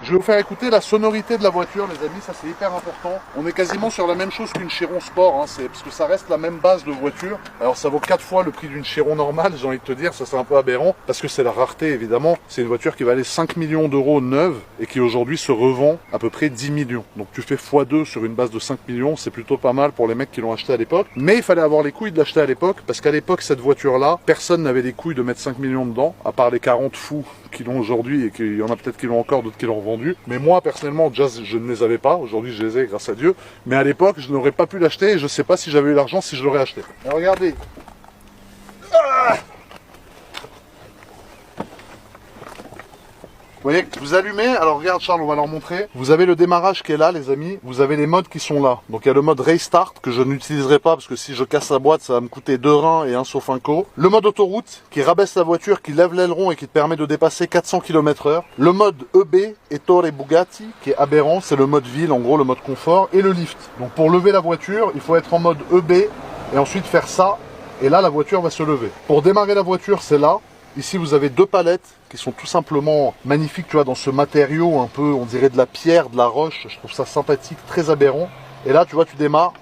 Je vais vous faire écouter la sonorité de la voiture, les amis, ça c'est hyper important. On est quasiment sur la même chose qu'une Chiron Sport, hein, parce que ça reste la même base de voiture. Alors ça vaut 4 fois le prix d'une Chiron normale, j'ai envie de te dire, ça c'est un peu aberrant, parce que c'est la rareté évidemment. C'est une voiture qui valait 5 millions d'euros neuve et qui aujourd'hui se revend à peu près 10 millions. Donc tu fais x2 sur une base de 5 millions, c'est plutôt pas mal pour les mecs qui l'ont acheté à l'époque. Mais il fallait avoir les couilles de l'acheter à l'époque, parce qu'à l'époque cette voiture-là, personne n'avait les couilles de mettre 5 millions dedans, à part les 40 fous qui l'ont aujourd'hui et qu'il y en a peut-être qui l'ont encore, d'autres qui l'ont vendu. Mais moi personnellement, déjà je ne les avais pas. Aujourd'hui je les ai grâce à Dieu. Mais à l'époque, je n'aurais pas pu l'acheter et je sais pas si j'avais eu l'argent si je l'aurais acheté. Et regardez. Vous voyez, vous allumez, alors regarde Charles, on va leur montrer. Vous avez le démarrage qui est là les amis, vous avez les modes qui sont là. Donc il y a le mode Restart que je n'utiliserai pas parce que si je casse la boîte ça va me coûter 2 reins et un Sofinco. Le mode autoroute qui rabaisse la voiture, qui lève l'aileron et qui te permet de dépasser 400 km/h. Le mode EB, Ettore Bugatti, qui est aberrant, c'est le mode ville, en gros le mode confort. Et le lift. Donc pour lever la voiture, il faut être en mode EB et ensuite faire ça. Et là la voiture va se lever. Pour démarrer la voiture c'est là. Ici, vous avez 2 palettes qui sont tout simplement magnifiques, tu vois, dans ce matériau un peu, on dirait de la pierre, de la roche. Je trouve ça sympathique, très aberrant. Et là, tu vois, tu démarres.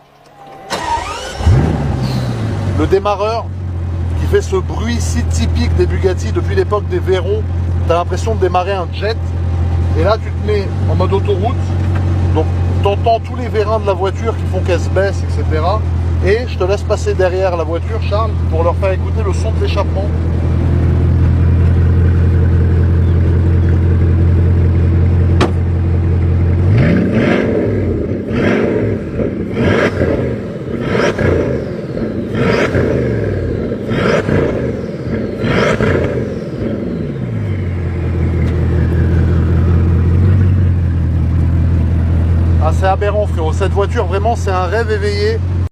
Le démarreur qui fait ce bruit si typique des Bugatti depuis l'époque des Veyron. Tu as l'impression de démarrer un jet. Et là, tu te mets en mode autoroute. Donc, tu entends tous les vérins de la voiture qui font qu'elle se baisse, etc. Et je te laisse passer derrière la voiture, Charles, pour leur faire écouter le son de l'échappement. Ah, c'est aberrant frérot, cette voiture vraiment c'est un rêve éveillé.